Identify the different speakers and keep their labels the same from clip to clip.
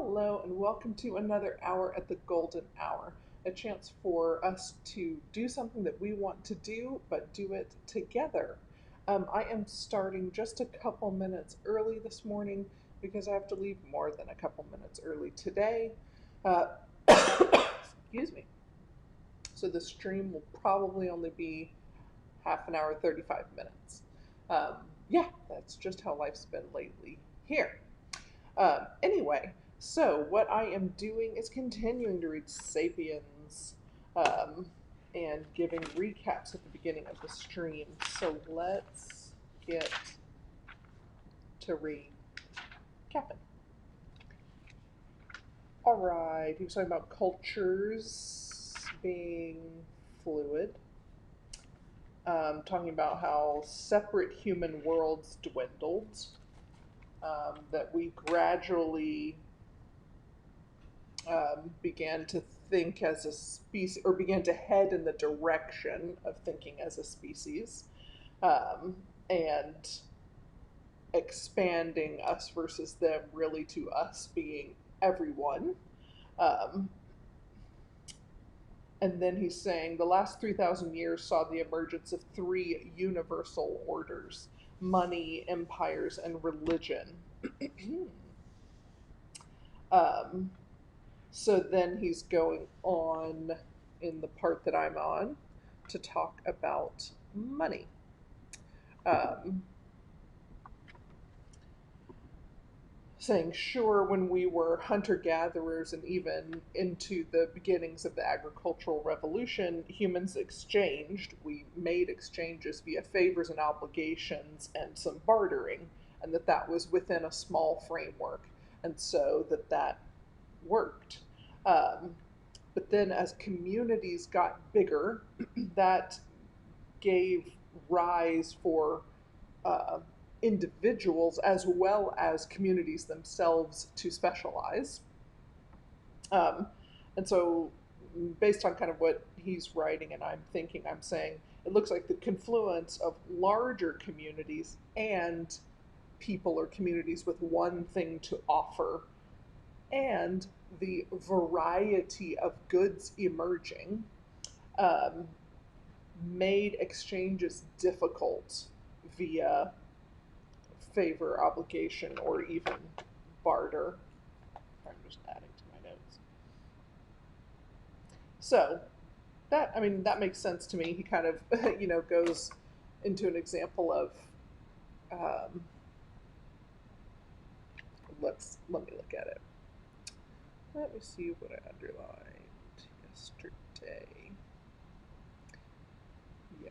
Speaker 1: Hello, and welcome to another hour at the Golden Hour, a chance for us to do something that we want to do, but do it together. I am starting just a couple minutes early this morning because I have to leave more than a couple minutes early today. Uh, excuse me. So the stream will probably only be half an hour, 35 minutes. Yeah, that's just how life's been lately here. Anyway, so what I am doing is continuing to read Sapiens um, and giving recaps at the beginning of the stream. So let's get to recapping. All right, he was talking about cultures being fluid, talking about how separate human worlds dwindled, that we gradually began to think as a species, or began to head in the direction of thinking as a species, and expanding us versus them really to us being everyone. Um, and then he's saying the last 3,000 years saw the emergence of three universal orders: money, empires, and religion. um, So then he's going on in the part that I'm on to talk about money. Um, Saying, sure, when we were hunter gatherers and even into the beginnings of the agricultural revolution, humans exchanged. We made exchanges via favors and obligations and some bartering, and that was within a small framework. And so that worked. Um, But then as communities got bigger, that gave rise for uh, individuals as well as communities themselves to specialize. Um, and so, based on kind of what he's writing and I'm thinking, I'm saying it looks like the confluence of larger communities and people or communities with one thing to offer and the variety of goods emerging um, made exchanges difficult via favor, obligation, or even barter. I'm just adding to my notes. So that makes sense to me. He kind of goes into an example of um, let me look at it. Let me see what I underlined yesterday. Yeah.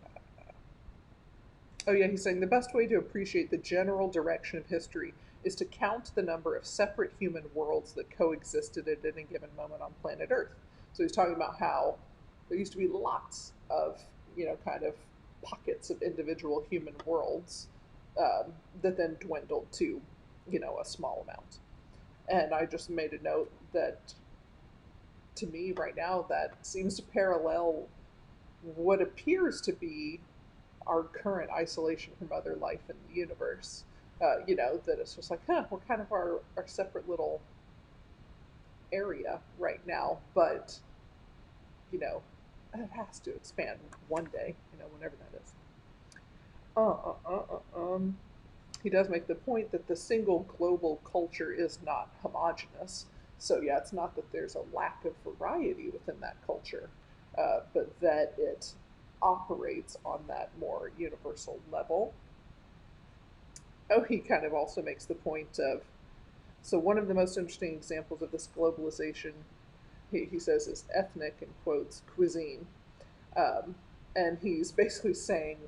Speaker 1: Oh, yeah, he's saying the best way to appreciate the general direction of history is to count the number of separate human worlds that coexisted at any given moment on planet Earth. So he's talking about how there used to be lots of, kind of pockets of individual human worlds that then dwindled to, a small amount. And I just made a note that to me right now that seems to parallel what appears to be our current isolation from other life in the universe. That it's just like, we're kind of our separate little area right now, but, you know, it has to expand one day, whenever that is. Uh, uh, uh, he does make the point that the single global culture is not homogenous. So, yeah, it's not that there's a lack of variety within that culture, but that it operates on that more universal level. Oh, he kind of also makes the point of so one of the most interesting examples of this globalization, he says, is ethnic, in quotes, cuisine. Um, and he's basically saying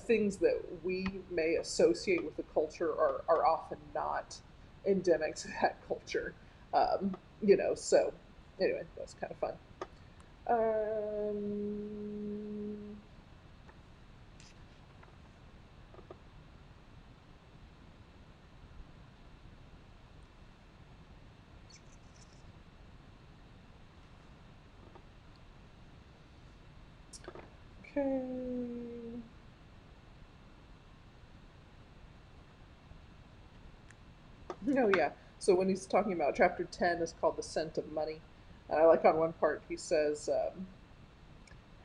Speaker 1: things that we may associate with the culture are often not endemic to that culture. So anyway, that's kind of fun. Um, okay. Oh, yeah. So when he's talking about chapter 10 is called The Scent of Money. And I like on one part he says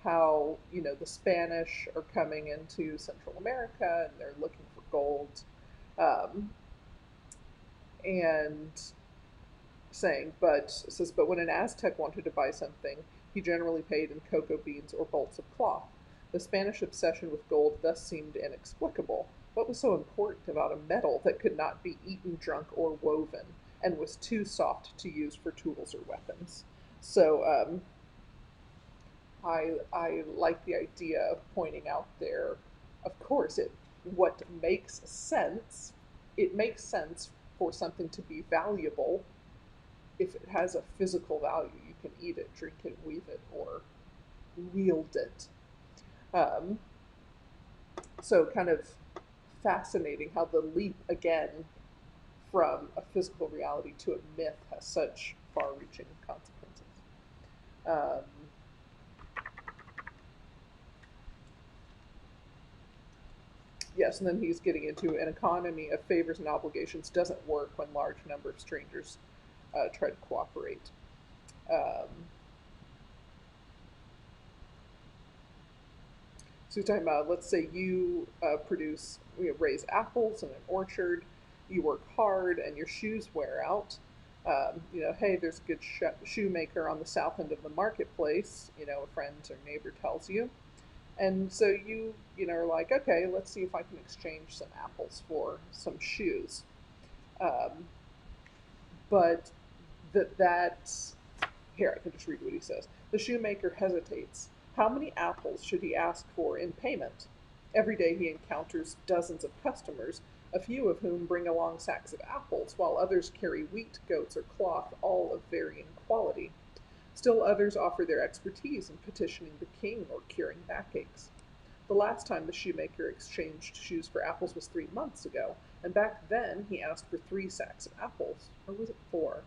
Speaker 1: how, the Spanish are coming into Central America and they're looking for gold. Um, and saying, but says, but when an Aztec wanted to buy something, he generally paid in cocoa beans or bolts of cloth. The Spanish obsession with gold thus seemed inexplicable. What was so important about a metal that could not be eaten, drunk, or woven, and was too soft to use for tools or weapons? So I like the idea of pointing out there. Of course, what makes sense. It makes sense for something to be valuable if it has a physical value. You can eat it, drink it, weave it, or wield it. Um, so kind of fascinating how the leap again from a physical reality to a myth has such far-reaching consequences. Um, yes, and then he's getting into an economy of favors and obligations doesn't work when large number of strangers try to cooperate. Um, So he's talking about, let's say you raise apples in an orchard, you work hard, and your shoes wear out. Hey, there's a good shoemaker on the south end of the marketplace. A friend or neighbor tells you, and so are like, okay, let's see if I can exchange some apples for some shoes. Um, but that's here, I can just read what he says. The shoemaker hesitates. How many apples should he ask for in payment? Every day he encounters dozens of customers, a few of whom bring along sacks of apples, while others carry wheat, goats, or cloth, all of varying quality. Still others offer their expertise in petitioning the king or curing backaches. The last time the shoemaker exchanged shoes for apples was 3 months ago, and back then he asked for 3 sacks of apples. Or was it 4?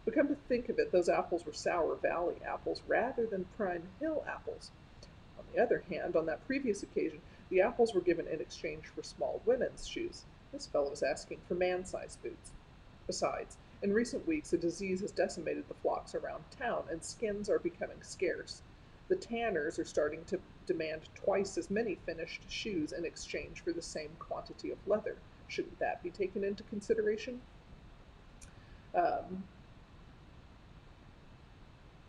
Speaker 1: But come to think of it, those apples were Sour Valley apples rather than Prime Hill apples. On the other hand, on that previous occasion, the apples were given in exchange for small women's shoes. This fellow was asking for man-sized boots. Besides, in recent weeks a disease has decimated the flocks around town, and skins are becoming scarce. The tanners are starting to demand twice as many finished shoes in exchange for the same quantity of leather. Shouldn't that be taken into consideration? Um,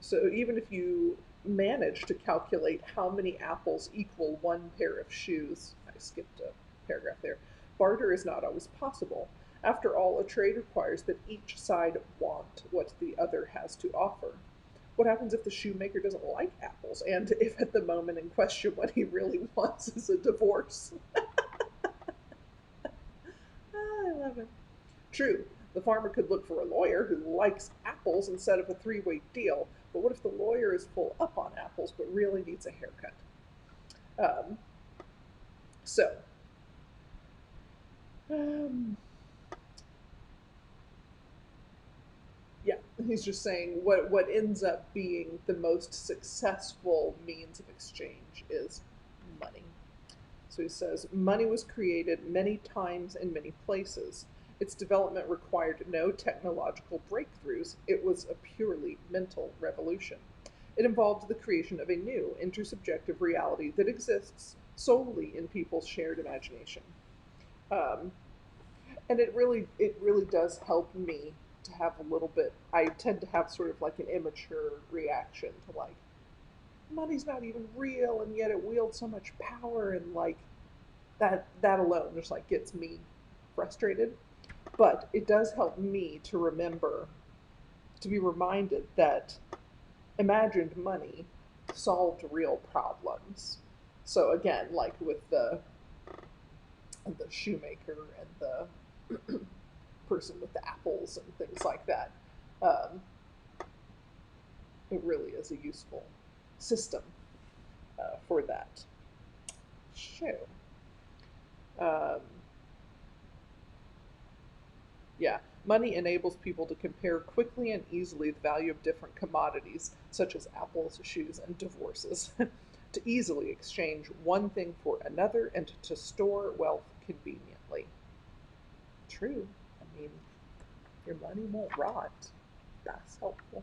Speaker 1: So even if you manage to calculate how many apples equal 1 pair of shoes, I skipped a paragraph there, barter is not always possible. After all, a trade requires that each side want what the other has to offer. What happens if the shoemaker doesn't like apples, and if at the moment in question what he really wants is a divorce? I love it. True, the farmer could look for a lawyer who likes apples instead of a three-way deal, but what if the lawyer is full up on apples but really needs a haircut? Um, so, um, yeah, he's just saying what ends up being the most successful means of exchange is money. So he says, money was created many times in many places. Its development required no technological breakthroughs. It was a purely mental revolution. It involved the creation of a new intersubjective reality that exists solely in people's shared imagination. Um, and it really does help me to have a little bit. I tend to have sort of like an immature reaction to like money's not even real, and yet it wields so much power, and like that alone just like gets me frustrated. But it does help me to remember, to be reminded that imagined money solved real problems. So again, like with the shoemaker and the person with the apples and things like that, um, it really is a useful system for that. So, um, yeah, money enables people to compare quickly and easily the value of different commodities, such as apples, shoes, and divorces, to easily exchange one thing for another and to store wealth conveniently. True. I mean, Your money won't rot. That's helpful.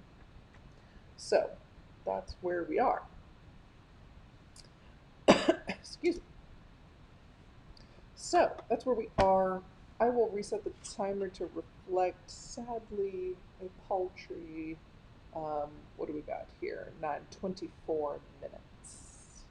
Speaker 1: So that's where we are. Excuse me. So that's where we are. I will reset the timer to reflect, sadly, a paltry, what do we got here? 9:24 minutes.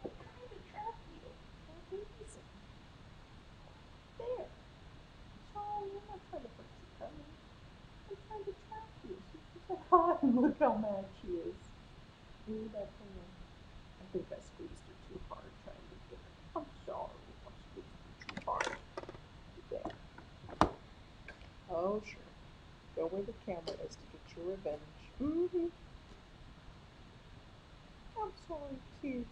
Speaker 1: I'm trying to trap you. For a reason. There. Sean, you're not trying to hurt your tummy. I'm trying to trap you. She said, hi, look how mad she is. Ooh, that hand. I think I squeezed her too hard trying to get her. I'm sorry. I squeezed her too hard. There. Oh, sure. Go where the camera is to get your revenge. Mm-hmm. I'm sorry, kitty.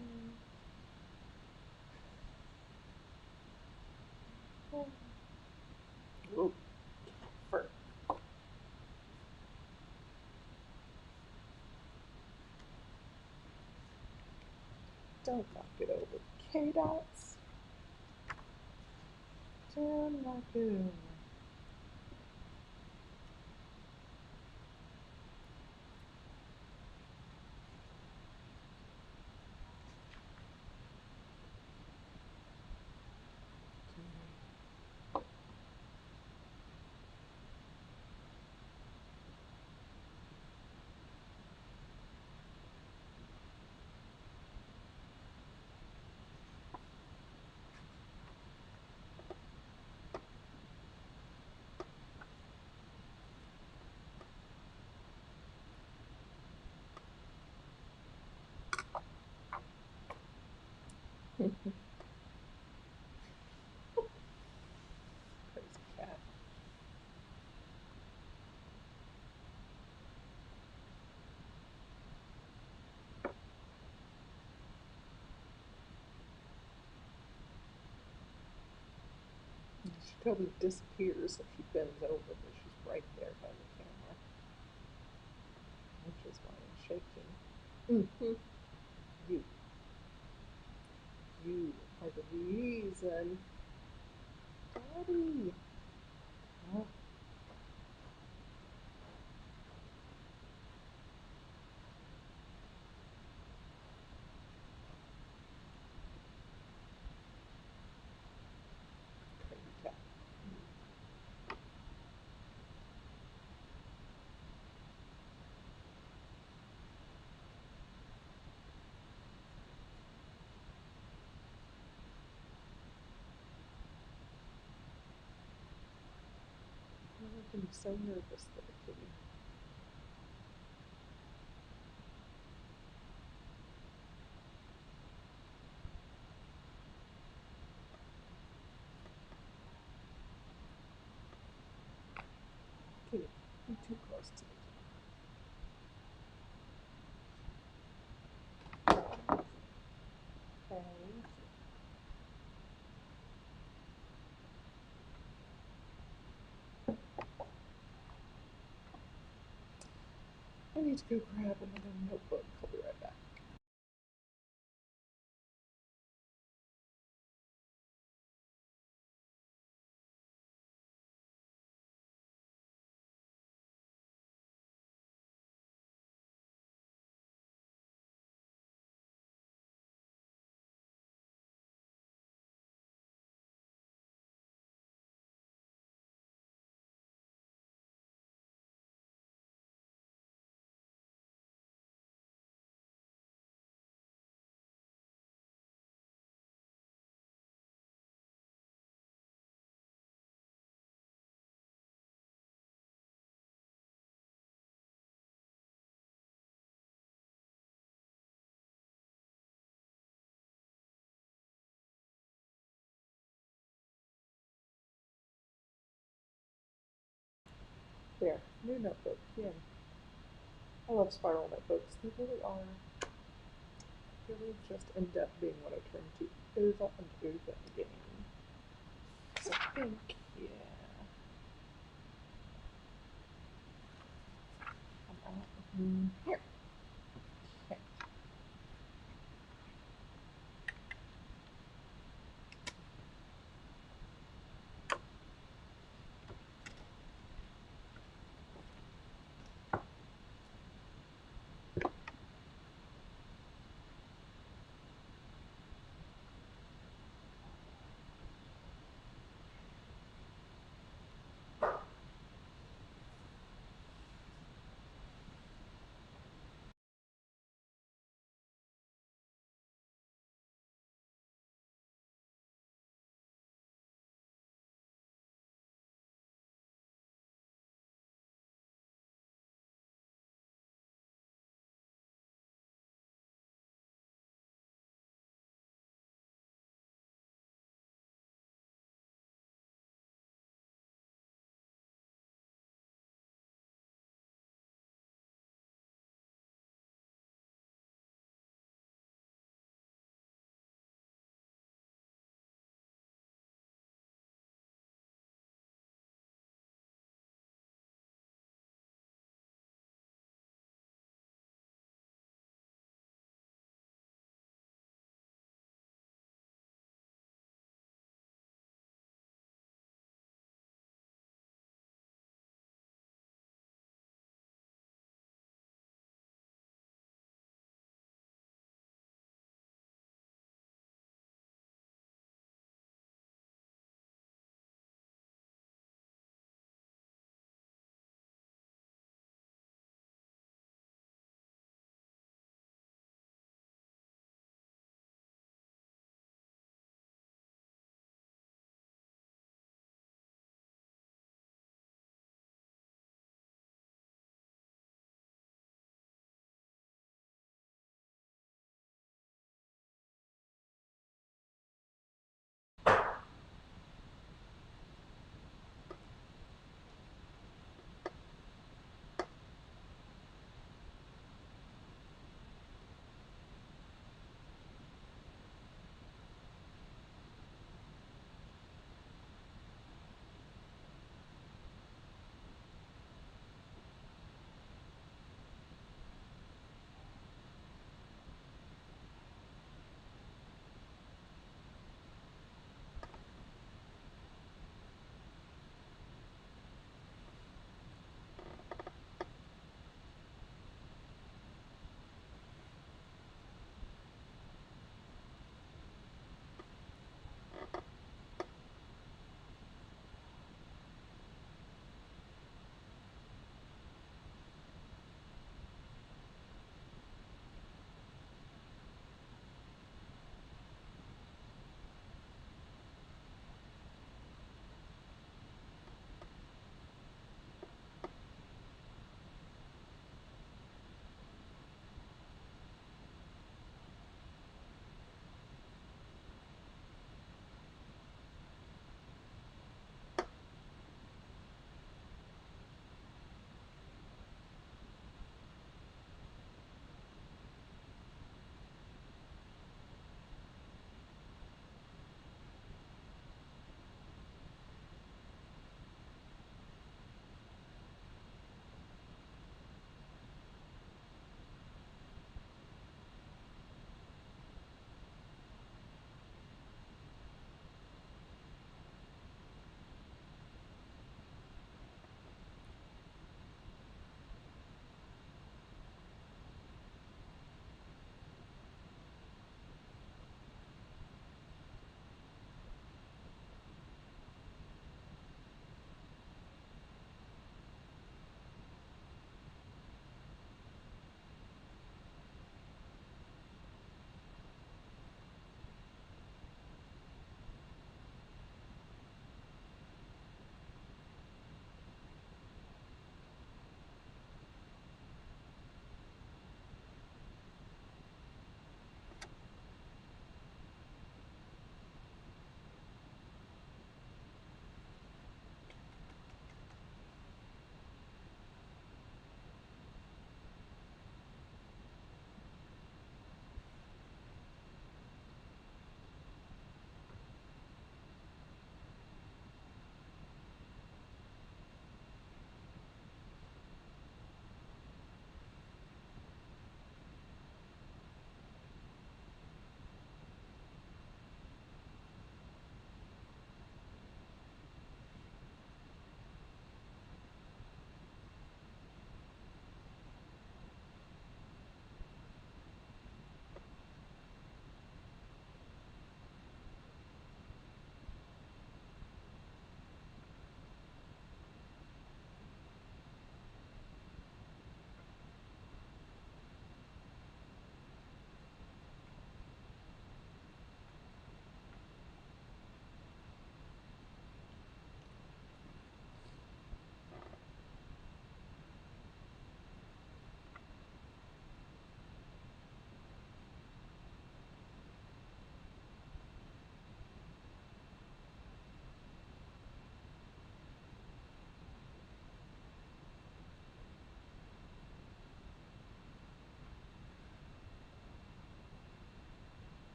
Speaker 1: Oh. Ooh, fur. Don't knock it over. K-Dots. Don't knock it over. Crazy cat. She totally disappears if she bends over, but she's right there by the camera, which is why I'm shaking. Mm-hmm. You. You are the reason. Daddy. Oh, crazy cat. You're making me so nervous there, kitty. Kitty, you're too close to the camera. Crazy. I need to go grab another notebook. I'll be right back. There, new notebook. Yeah. I love spiral notebooks. They really are really just end up being what I turn to over and over again. So I think, yeah, I'm out here. Okay.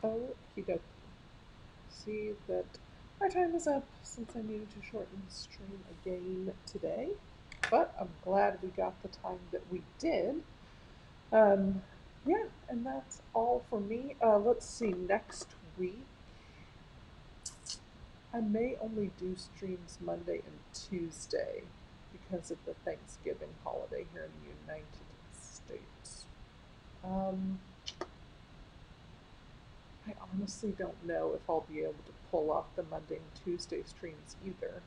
Speaker 1: Okie dokie. See that our time is up since I needed to shorten the stream again today. But I'm glad we got the time that we did. Um, yeah, and that's all for me. Let's see, next week I may only do streams Monday and Tuesday because of the Thanksgiving holiday here in the United States. Um, I honestly don't know if I'll be able to pull off the Monday and Tuesday streams either.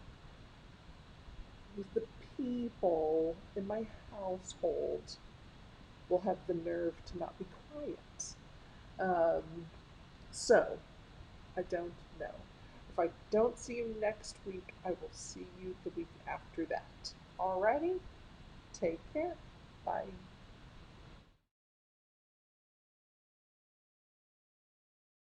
Speaker 1: Because the people in my household will have the nerve to not be quiet. Um, so, I don't know. If I don't see you next week, I will see you the week after that. Alrighty? Take care. Bye.